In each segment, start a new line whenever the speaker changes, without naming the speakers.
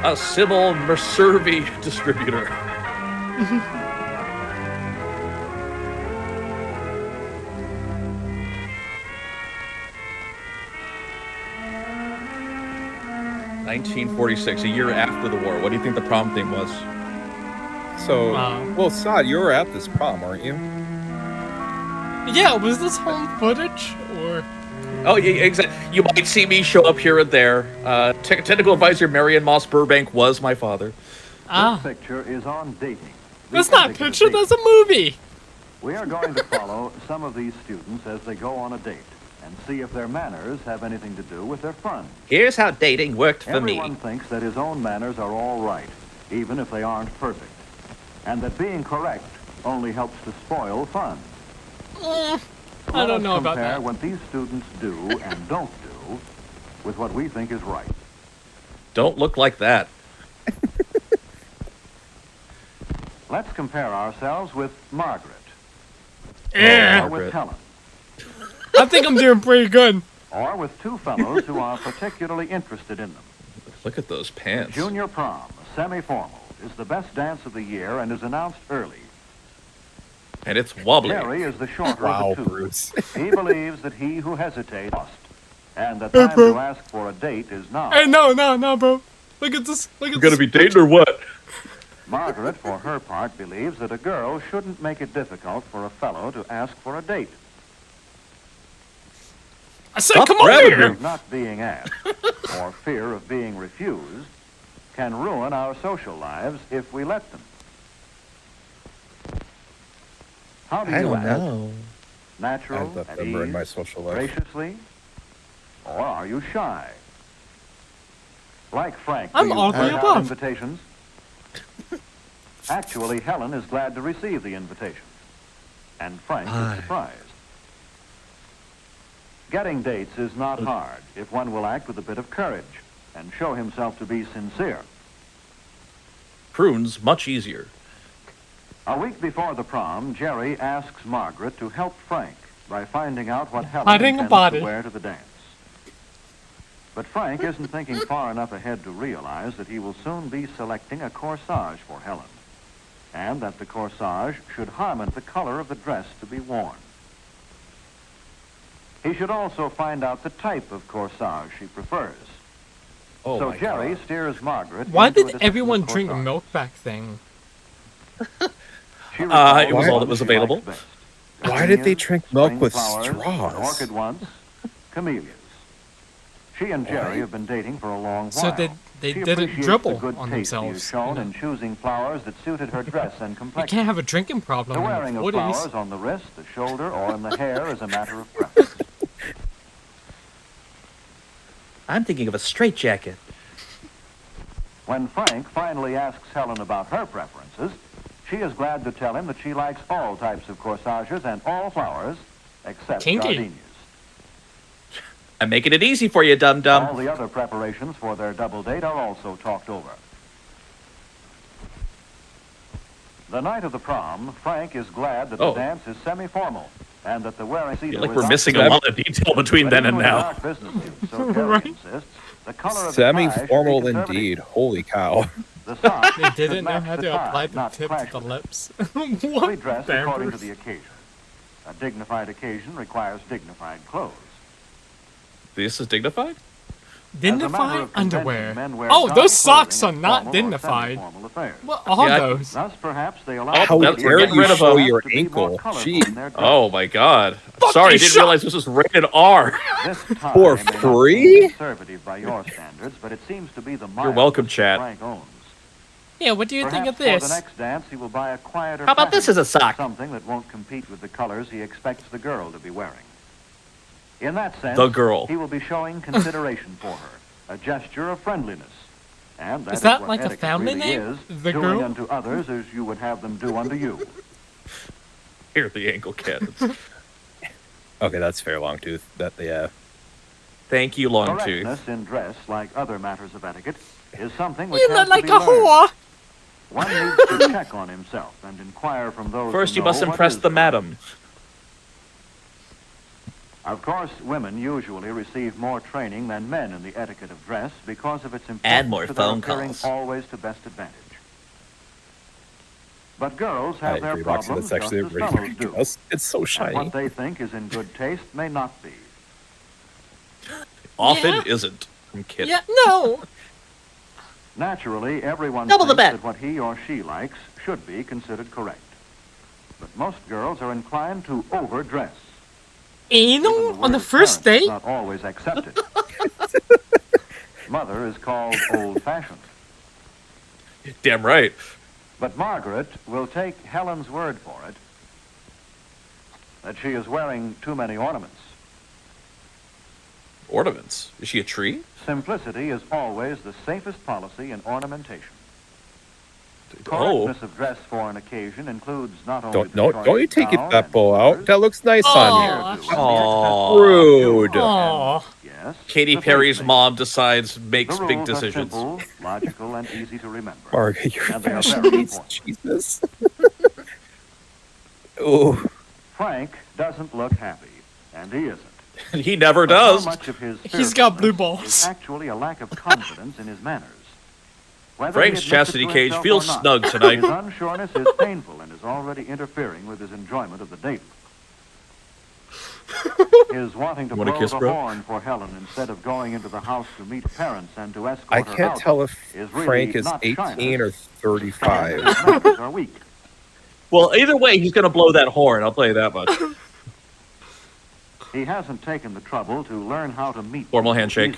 A Sybil Mercervi distributor. (1946), a year after the war. What do you think the prom theme was?
So, well, Sod, you were at this prom, weren't you?
Yeah, was this home footage or?
Oh, yeah, exactly. You might see me show up here and there. Technical advisor Marion Moss Burbank was my father.
This picture is on dating.
That's not a picture, that's a movie.
We are going to follow some of these students as they go on a date and see if their manners have anything to do with their fun.
Here's how dating worked for me.
Everyone thinks that his own manners are all right, even if they aren't perfect, and that being correct only helps to spoil fun.
I don't know about that.
Compare what these students do and don't do with what we think is right.
Don't look like that.
Let's compare ourselves with Margaret.
Yeah.
Or with Helen.
I think I'm doing pretty good.
Or with two fellows who are particularly interested in them.
Look at those pants.
Junior prom, semi-formal, is the best dance of the year and is announced early.
And it's wobbly.
Jerry is the shorter
Wow,
of the two.
Bruce.
He believes that he who hesitates lost, and the time to ask for a date is now.
Hey, no, bro. Look at this. Look at
You're gonna
this.
be dating or what?
Margaret, for her part, believes that a girl shouldn't make it difficult for a fellow to ask for a date.
I said, come over here.
Not being asked, or fear of being refused, can ruin our social lives if we let them. How do you ask?
know.
Natural,
I've left
at
them in
ease,
my social life.
graciously, or are you shy? Like Frank,
I'm
do you
all the
turn out
above.
invitations? Actually, Helen is glad to receive the invitation, and Frank is surprised. Getting dates is not hard if one will act with a bit of courage and show himself to be sincere.
Prunes, much easier.
A week before the prom, Jerry asks Margaret to help Frank by finding out what Helen
Hiding a
intends
body.
to wear to the dance. But Frank isn't thinking far enough ahead to realize that he will soon be selecting a corsage for Helen, and that the corsage should harmony with the color of the dress to be worn. He should also find out the type of corsage she prefers.
Oh
So
my
Jerry
God.
steers Margaret.
Why
into a
did
deceptive
everyone drink
corsage.
milk back then?
She
It was
recalls
all
what
that was
she
available.
likes best.
Why did they
Petunias,
drink milk
spring
with
flowers, an
straws?
orchid once, camellias. She and Jerry have been dating for a long while.
So they
She
didn't
appreciates
dribble
the good
on
taste he has
themselves,
shown
you know.
in choosing flowers that suited her dress and
You
complexion.
can't have a drinking problem
The
in
wearing
the
of
40s.
flowers on the wrist, the shoulder, or in the hair is a matter of preference.
I'm thinking of a straitjacket.
When Frank finally asks Helen about her preferences, she is glad to tell him that she likes all types of corsages and all flowers, except
Kinky.
gardenias.
I'm making it easy for you,
All
dum-dum.
the other preparations for their double date are also talked over. The night of the prom, Frank is glad that the
Oh.
dance is semi-formal and that the wearing
I feel
season
like we're missing a lot of detail between then and now.
Right.
The color of the tie should be
Semi-formal
conservative.
indeed. Holy cow.
The sock
They
should
didn't know
match
how
the
to
tie,
apply the
not
tip
clash
to the
with it.
lips.
Be
What?
dressed according to
Vampers?
the occasion. A dignified occasion requires dignified clothes.
This is dignified?
As a matter
Dignified
of convention,
underwear.
men wear
Oh,
dark
those socks are
clothing in
not
formal or
dignified.
semi-formal affairs.
What are
Yeah,
those?
Thus, perhaps they allow
Oh,
How
that's- we're
dare
getting
you
rid of
show
a-
your
to be more
ankle?
colorful
Gee,
in their dress.
Oh my God.
Fuck
Sorry, I
you,
didn't
shut-
realize this was rated R.
This tie
For
may not seem
free?
conservative by your standards, but it seems to be the
You're welcome,
mildest
chat.
Frank owns.
Yeah, what do you think
Perhaps
of
for the
this?
next dance, he will buy a quieter
How about this
pattern,
as a sock?
something that won't compete with the colors he expects the girl to be wearing. In that sense,
The girl.
he will be showing consideration for her, a gesture of friendliness. And
Is that
what
like a
etiquette
family
really
name?
Is,
The
doing
girl?
unto others as you would have them do unto you.
Here are the ankle cats.
Okay, that's fair, Longtooth. That yeah.
Thank you, Longtooth.
Correctness in dress, like other matters of etiquette, is something which
You
has
look
to
like
be
a
learned.
whore.
One needs to check on himself and inquire from those
First,
who
you must
know what
impress
is
the
correct.
madam.
Of course, women usually receive more training than men in the etiquette of dress because of its
And
importance
more
to their
phone
appearing
calls.
always to best advantage. But girls
I
have their
agree, Roxy.
problems
That's actually a
just
really
as fellows
good
do.
dress. It's so
And
shiny.
what they think is in good taste may not be.
Often
Yeah.
isn't. I'm kidding.
Yeah, no.
Naturally, everyone
Double the
thinks
bet.
that what he or she likes should be considered correct. But most girls are inclined to overdress. Even
Anal on
word
the first
parents is
date?
not always accepted. Mother is called old-fashioned.
Damn right.
But Margaret will take Helen's word for it that she is wearing too many ornaments.
Ornaments. Is she a tree?
Simplicity is always the safest policy in ornamentation.
Oh.
Correctness of dress for an occasion includes not only
Don't you take that bow out. That looks nice
Oh.
on you.
Aw.
Rude.
Aw.
Yes.
Katy
the
Perry's
face
mom decides,
The
makes
rules
big
are
decisions.
simple, logical, and easy to remember.
Margaret, you're
And they are
fashion
very
needs.
important.
Jesus. Oh,
Frank doesn't look happy, and he isn't.
He never
But
does.
so much of his
He's got blue
fearfulness
balls.
is actually a lack of confidence in his manners. Whether
Frank's
he admits it
chastity
to
cage
himself
feels
or not,
snug tonight.
His unsureness is painful and is already interfering with his enjoyment of the date. His wanting to
You wanna
blow
kiss,
the
bro?
horn for Helen instead of going into the house to meet parents and to escort
I
her
can't
out
tell if
is really
Frank is
not
18
shyness.
or 35.
His manners are weak.
Well, either way, he's going to blow that horn. I'll tell you that much.
He hasn't taken the trouble to learn how to meet
Formal
people
handshake.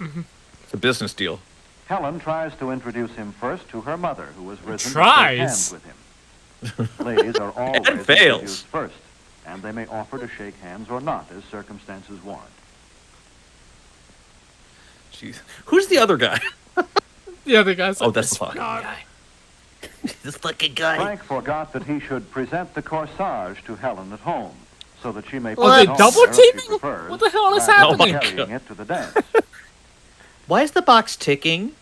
easily.
It's a business deal.
Helen tries to introduce him first to her mother, who has risen to
Tries?
shake hands with him. Ladies are always
And fails.
introduced first, and they may offer to shake hands or not as circumstances warrant.
Jeez. Who's the other guy?
The other guy's like,
Oh, that's
this
the fucking
fucking
guy. This fucking guy.
Frank forgot that he should present the corsage to Helen at home, so that she may
Oh,
put
they
it on
double
there if she
teaming?
prefers,
What the hell is
rather than
happening?
carrying it to the dance.
Why is the box ticking?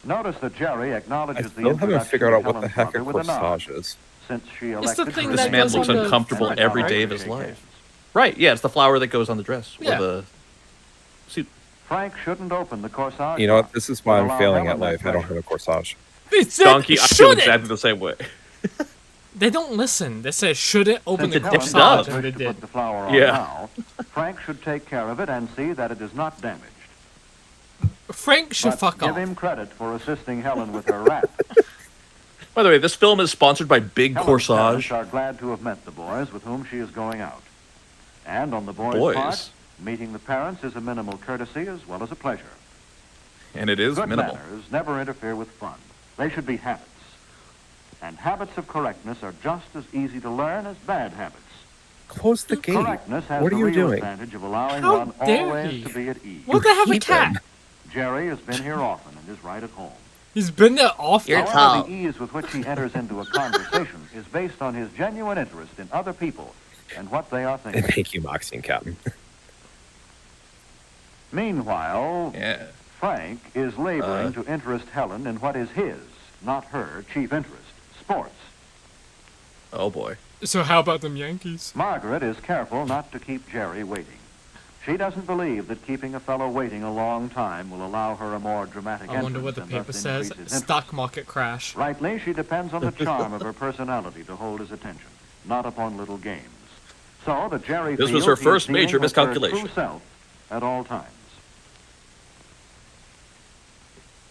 Notice that Jerry
I
acknowledges the
still haven't
introduction
figured
to
out what the
Helen's
heck a
mother with a nod,
corsage is.
since she
It's the
elected
thing
to
that
This man
goes
looks
on the-
uncomfortable
and
every
not
day of
to
his
shake
life.
hands.
Right, yeah, it's the flower that goes on the dress.
Yeah.
Or the suit.
Frank shouldn't open the corsage.
You know what?
box,
This is why
but
I'm
allow
failing
Helen
at life.
that
I don't
pleasure.
have a corsage.
They said,
Donkey, I feel
should it?
exactly the same way.
They don't listen. They said, should it open
Since
the
Helen
dipped
corsage?
up.
And they
wished to
did.
put the flower on
Yeah.
now, Frank should take care of it and see that it is not damaged.
Frank should
But
fuck
give
off.
him credit for assisting Helen with her wrap.
By the way, this film is sponsored by Big
Helen's
Corsage.
parents are glad to have met the boys with whom she is going out. And on the boys'
Boys.
part, meeting the parents is a minimal courtesy as well as a pleasure.
And it is
Good
minimal.
manners never interfere with fun. They should be habits. And habits of correctness are just as easy to learn as bad habits.
Close the gate.
Correctness has
What
the
are you
real
doing?
advantage of allowing
How
one
dare
always
he?
to be at ease.
What, they have a
Keep
cat?
him.
Jerry has been here often and is right at home.
He's been there often.
You're
However,
tall.
the ease with which he enters into a conversation is based on his genuine interest in other people and what they are thinking.
Thank you, Moxie and Captain.
Meanwhile,
Yeah.
Frank is laboring to interest Helen in what is his, not her, chief interest, sports.
Oh boy.
So how about them Yankees?
Margaret is careful not to keep Jerry waiting. She doesn't believe that keeping a fellow waiting a long time will allow her a more dramatic
I wonder
entrance
what the
and
paper
thus
says.
increase his interest.
Stock market crash.
Rightly, she depends on the charm of her personality to hold his attention, not upon little games. So that Jerry
This was
feels
her
he's
first
dealing
major
with her
miscalculation.
true self at all times.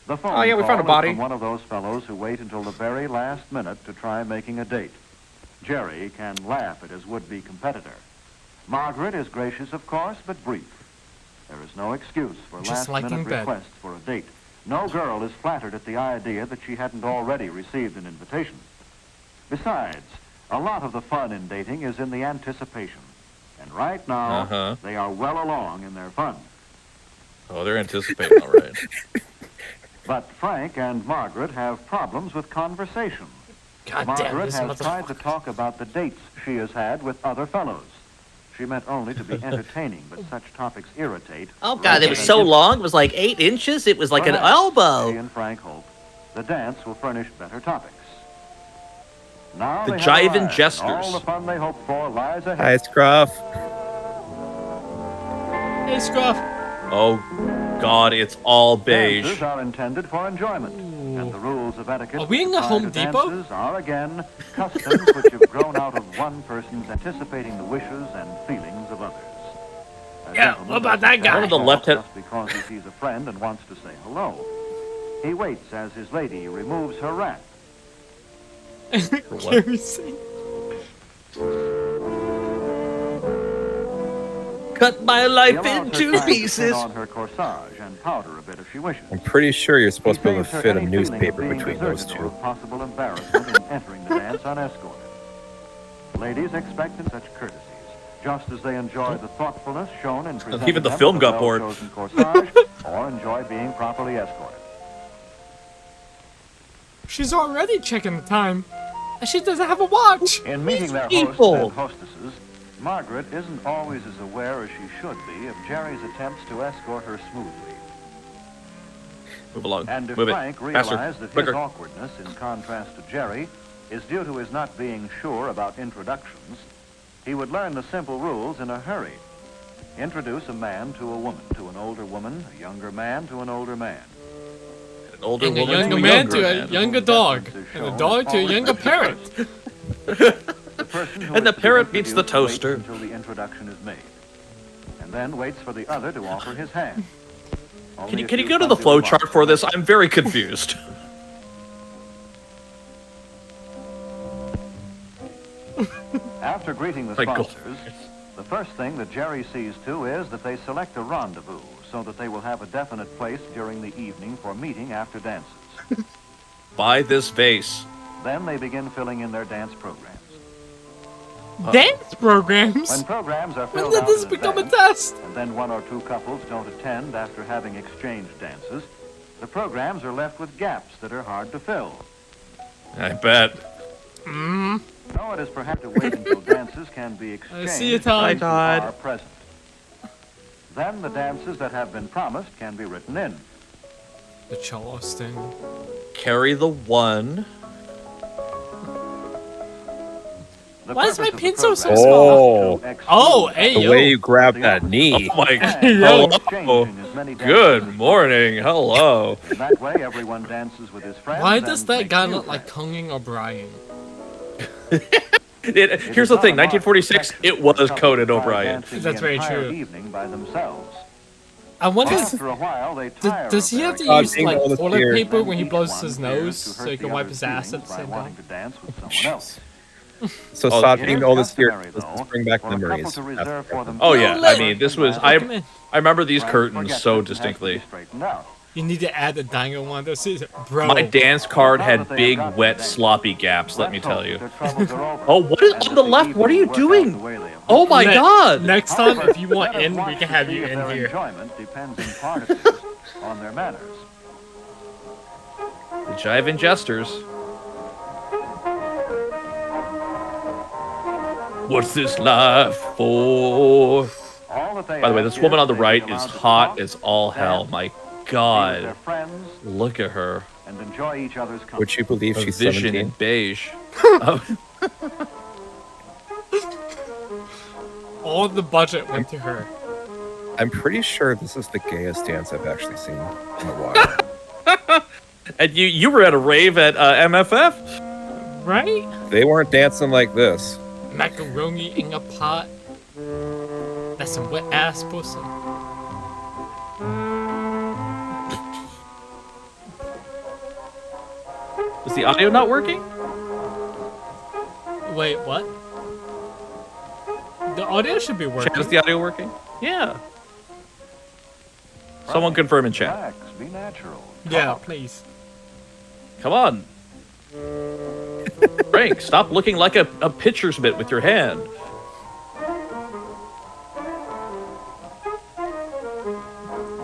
The phone
Oh, yeah, we found a
call is
body.
from one of those fellows who wait until the very last minute to try making a date. Jerry can laugh at his would-be competitor. Margaret is gracious, of course, but brief. There is no excuse for
Just like in
last-minute
bed.
requests for a date. No girl is flattered at the idea that she hadn't already received an invitation. Besides, a lot of the fun in dating is in the anticipation. And right now,
Uh-huh.
they are well along in their fun.
Oh, they're anticipating, all right.
But Frank and Margaret have problems with conversation.
God damn
Margaret
this
has tried to
motherfucker.
talk about the dates she has had with other fellows. She meant only to be entertaining, but such topics irritate.
Oh god, it was
rather
so
than
long. It was like 8 inches. It was like an
Perhaps, She
elbow.
and Frank hope the dance will furnish better topics. Now
The
they have
jiving
arrived, and
jesters.
All the fun they hope for lies ahead.
Hi, Scruff.
Hey, Scruff.
Oh, God, it's all beige.
Dances are intended for enjoyment, and the rules of etiquette
Are we in the
prior
Home
to
Depot?
dances are again customs which have grown out of one person's anticipating the wishes and feelings of others. A
Yeah,
gentleman
what about
doesn't
that guy?
say
One of the
hello
left-hand-
just because he sees a friend and wants to say hello. He waits as his lady removes her wrap.
Can we see?
Cut my
He
life
allows her
into
time to pin
pieces.
on her corsage and powder a bit if she wishes.
I'm pretty sure you're supposed to be able to
He saves
fit
her
a
any feeling of
newspaper
being
between those
deserted
two.
or possible embarrassment in entering the dance unescorted. Ladies expect such courtesies, just as they enjoy the thoughtfulness shown in presenting
Even the
them
film
with a
got bored.
well-chosen corsage, or enjoy being properly escorted.
She's already checking the time, and she doesn't have a watch.
In meeting their hosts
people.
and hostesses, Margaret isn't always as aware as she should be of Jerry's attempts to escort her smoothly.
Move along.
And if
Move
Frank
it.
realized
Faster.
that his
Quicker.
awkwardness, in contrast to Jerry, is due to his not being sure about introductions, he would learn the simple rules in a hurry. Introduce a man to a woman, to an older woman, a younger man to an older man.
An older
And a
woman
younger
to a
man
younger
to a
man.
younger dog, and a dog to a younger parrot.
The person who
And the
is to be
parrot meets the
introduced waits
toaster.
until the introduction is made, and then waits for the other to offer his hand.
Can you go to the flow chart for this? I'm very confused.
After greeting the
My God.
sponsors, the first thing that Jerry sees to is that they select a rendezvous so that they will have a definite place during the evening for meeting after dances.
Buy this vase.
Then they begin filling in their dance programs.
Dance programs?
When programs are
When
filled
did
out
this
in
become a
advance,
test?
and then one or two couples don't attend after having exchanged dances, the programs are left with gaps that are hard to fill.
I bet.
So it is perhaps to wait until dances can be exchanged.
see you, Todd.
places
Hi, Todd.
are present. Then the dances that have been promised can be written in.
The Charleston.
Carry the one.
The
Why is my
purpose of the
pencil so
program
small?
is to exclude
Oh, hey,
The
yo.
way you grab that knee.
Oh my
and
Hello.
exchanging as many dances
Good
as
morning. Hello.
possible. That way, everyone dances with his friends.
Why does
and
that
makes
guy
new
look like
friends.
Conan O'Brien?
Here's the thing. 1946. It was Conan O'Brien.
That's very true.
Evening by themselves.
I wonder,
After a while, they tire
does he
of
have to
their
use
being
like
all the
toilet
fear.
paper when he
Each
blows
one
his
fears
nose
to
so
hurt
he can
the
wipe
other's
his ass at
feelings
the
by
same
wanting
time?
to dance with someone else.
So
Oh,
stop
it
being
is
all this fear.
customary,
Let's
though,
bring back
for a couple
memories.
to reserve for them-
Oh yeah. I
let-
mean, this was.
Look, come in.
I remember these
Frank
curtains
forgets
so
this and has to be
distinctly.
straightened out.
You need to add a dangle one of those. Bro,
My dance card
Now
had
that they
big,
have got
wet,
the dance,
sloppy gaps. Let me
let's
tell
hope
you.
their troubles are over,
Oh, what is
and
on
that
the left? What are
evening
you
work out
doing?
the way they have
Oh my
Ne-
God.
Next time, if you want
Let us
in, we
watch
can
to
have
see
you
if
in
their
here.
enjoyment depends in part at least on their manners.
The Jiving Jesters. What's this life for?
All that they
By the way,
ask
this woman
is
on the
they
right
be
is
allowed to
hot
talk,
as all hell.
dance,
My
be with their
God.
friends,
Look at her.
and enjoy each other's company.
Would you believe
A
she's
vision
17?
in beige. Oh,
All the budget went to her.
I'm pretty sure this is the gayest dance I've actually seen in a while.
and you were at a rave at MFF?
Right?
They weren't dancing like this.
Macaroni in a pot. That's some wet ass pussy.
Is the audio not working?
Wait, what? The audio should be working.
Chat, is the audio working? Yeah. Someone confirm in chat.
Relax, be natural.
Yeah,
Talk.
please.
Come on. Frank, stop looking like a pitcher's mitt with your hand.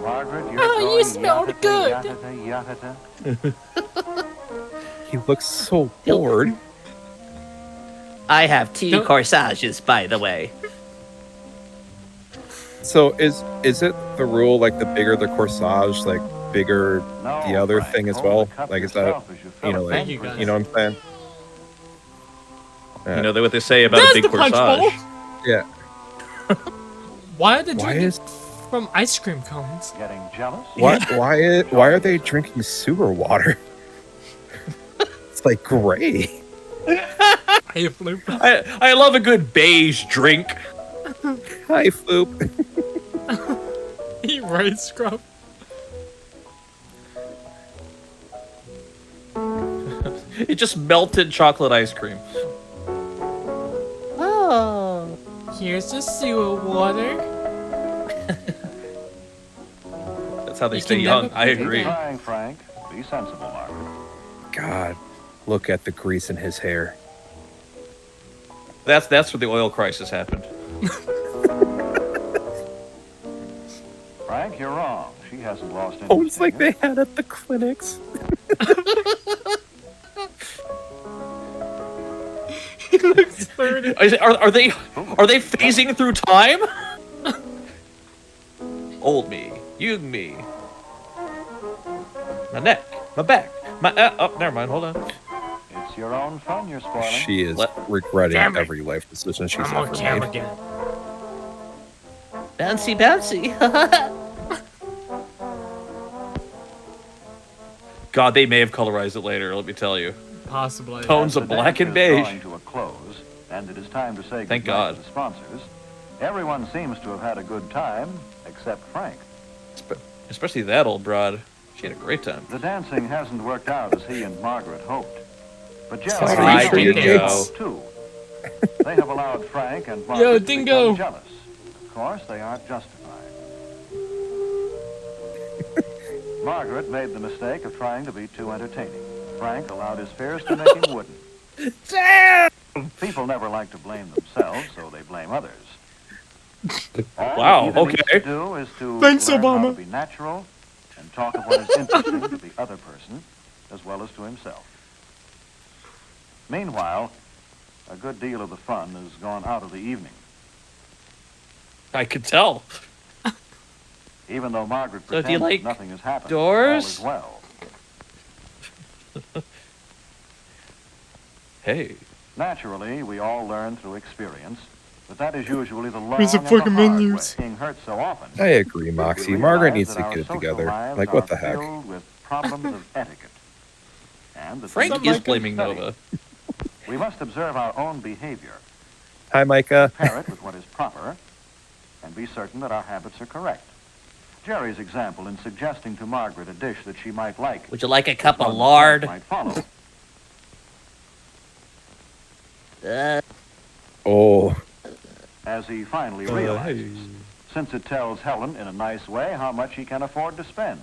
Margaret, you're
Oh, you
going
smelled
yatata,
good.
yatata, yatata.
He looks so bored.
I have two
Don't-
corsages, by the way.
So is it the rule like the bigger the corsage, like bigger
No,
the other
Frank,
thing as
hold
well?
the cup
Like is that
yourself as you fill
you know
it.
like
Thank you, guys.
you know what I'm saying?
You know what they say about
There's
a big
the punch bowl.
corsage.
Yeah.
Why did
Why
you
is
from ice cream cones.
Getting jealous?
What? Why are they drinking sewer water? It's like gray.
Hey, Floop.
I love a good beige drink.
Hi, Floop.
Eat right, Scrub.
It just melted chocolate ice cream.
Oh.
Here's the sewer water.
That's how they
You
stay
can
young.
never
I
forget
agree.
that.
Trying, Frank. Be sensible, Margaret.
God, look at the grease in his hair.
That's where the oil crisis happened.
Frank, you're wrong. She hasn't lost interest.
Oh, it's
in
like
you.
they had at the clinics.
He looks 30.
Are they phasing through time? Old me, young me. My neck, my back, my oh, never mind. Hold on.
It's your own fun you're spoiling.
She is
Let-
regretting
Damn it.
every life decision she's
I'm
ever
on cam
made.
again.
Bouncy, bouncy.
God, they may have colorized it later. Let me tell you.
Possibly.
Tones
As
of
the
black
dance
and
is
beige.
drawing to a close, and it is time to say
Thank
goodnight
God.
to the sponsors. Everyone seems to have had a good time, except Frank.
Especially that old broad. She had a great time.
The dancing hasn't worked out as he and Margaret hoped. But Jerry
Sorry,
I
and
didn't
Frank
go.
too. They have allowed Frank and Margaret
Yo,
to
Dingo.
become jealous. Of course, they aren't justified. Margaret made the mistake of trying to be too entertaining. Frank allowed his fears to make him wooden. People never like to blame themselves, so they blame others. All
Wow,
that either needs
okay.
to do is to
Thanks,
learn how
Obama.
to be natural and talk of what is interesting to the other person as well as to himself. Meanwhile, a good deal of the fun has gone out of the evening.
I could tell.
Even though Margaret
So do you
pretends
like
nothing has happened,
doors?
all is well.
Hey.
Naturally, we all learn through experience, but that is usually the long
Here's the
and the
fucking
hard
menus.
way. Being hurt so often.
I agree, Moxie.
we
Margaret
realize
needs
that
to
our
get it
social
together.
lives
Like, what
are
the heck?
filled with problems of etiquette. And that
Frank
What's
is
up,
blaming
Study.
Nova.
We must observe our own behavior,
Hi, Micah.
pair it with what is proper, and be certain that our habits are correct. Jerry's example in suggesting to Margaret a dish that she might like.
Would you like a cup
one
of
that
lard?
might follow.
Oh,
As he finally
hey.
realizes, since it tells Helen in a nice way how much he can afford to spend.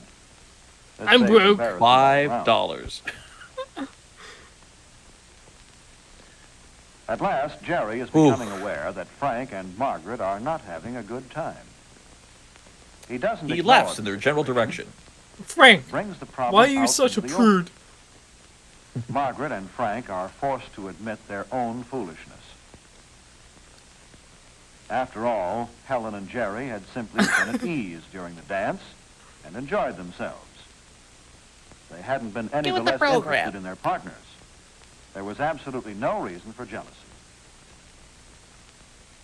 This
I'm
saves
broke.
embarrassment all around.
$5.
At last, Jerry is
Oof.
becoming aware that Frank and Margaret are not having a good time. He doesn't
He
ignore
laughs
the
in their general
situation,
direction.
Frank,
brings the problem
why are you
out
such a
into the
prude?
open. Margaret and Frank are forced to admit their own foolishness. After all, Helen and Jerry had simply been at ease during the dance and enjoyed themselves. They hadn't been any
Get
the
with the
less
program.
interested in their partners. There was absolutely no reason for jealousy.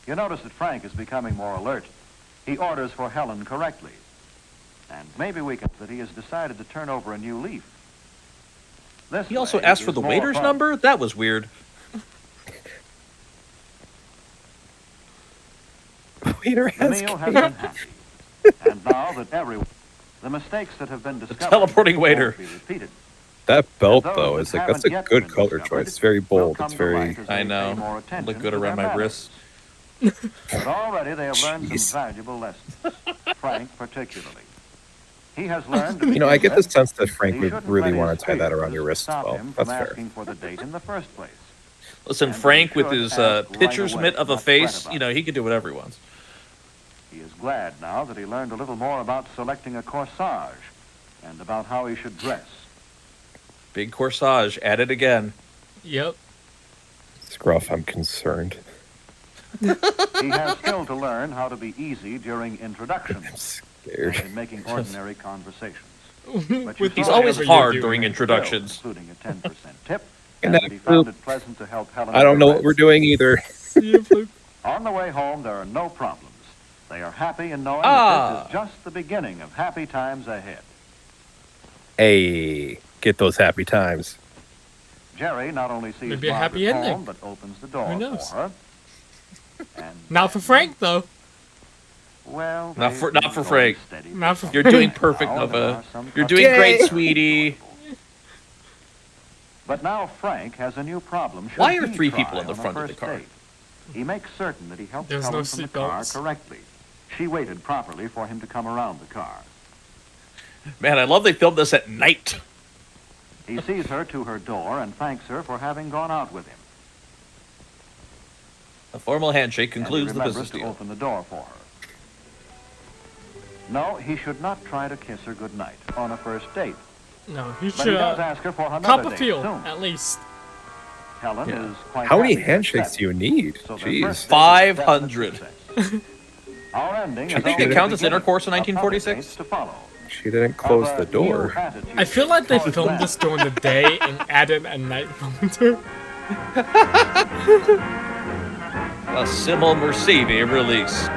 You notice that Frank is becoming more alert. He orders for Helen correctly. And maybe we can that he has decided to turn over a new leaf. This
He also
way
asked for
is
the
more
waiter's
fun.
number? That was weird.
waiter
The
has
meal has
cake.
been happy. And now that the mistakes that have been discovered
teleporting
won't
waiter.
be repeated.
That belt,
Those
though,
that
is like
haven't
that's a
yet
good
been
color
discovered
choice. It's very
will
bold.
come
It's
to
very.
light as
I
they
know.
pay more attention
Look good
to
around
their
my
medicines.
wrists.
But already they have learned
Jeez.
some valuable lessons. Frank particularly. He has learned to
You know, I get the sense that
he
Frank would
shouldn't
really
let
want
his
to tie that around
fears
your wrist as
stop
well.
him
That's
from
fair.
asking for the date in the first place.
Listen,
And
Frank
he
with
should
his
ask right
pitcher's
away,
mitt of a
not
face,
fret
you
about
know, he can do whatever he wants.
He is glad now that he learned a little more about selecting a corsage and about how he should dress.
Big corsage, at it again.
Yep.
Scruff, I'm concerned.
He has still to learn how to be easy during introductions
I'm scared.
and in making ordinary conversations. But you
With
He's
saw
always
him
hard
do,
during
man.
introductions.
including a 10% tip,
And
and
that
that he found
group-
it pleasant to help Helen.
I don't know what
relax.
we're doing either.
See you, Floop.
On the way home, there are no problems. They are happy in knowing
Ah.
that this is just the beginning of happy times ahead.
Hey, get those happy times.
Jerry not only sees
Maybe a
Margaret
happy ending.
home, but opens the door
Who knows?
for her. And,
Not for Frank, though.
well,
Not
they've
for-
been
not for
going
Frank.
steady
Not for
some
You're
Frank.
doing
time
perfect,
now, and there
Nova.
are some
You're doing
Yay.
great, sweetie.
But now Frank has a new problem. should
Why are
he
3
try
people in the
on a
front of the
first
car?
date. He makes certain that he helped
There's
Helen
no
from the
seat
car
belts.
correctly. She waited properly for him to come around the car.
Man, I love they filmed this at night.
He sees her to her door and thanks her for having gone out with him.
A formal handshake
And he
concludes the
remembers
business
to
deal.
open the door for her. No, he should not try to kiss her goodnight on a first date.
No, he
But he
should
does ask her for another
cop a
date
feel,
soon.
at least.
Helen
Yeah.
is quite
How many
happy to
handshakes
accept.
do you need?
So their
Jeez.
first date is
500.
a definite success. Our ending
I
is
think
only
it
the
counts as
beginning
intercourse in
of other
1946.
dates to follow.
She didn't close
Of
the
a
door.
new attitude
I feel like they
towards
filmed
men.
this during the day and added a night filter.
A Simul Mercedes release.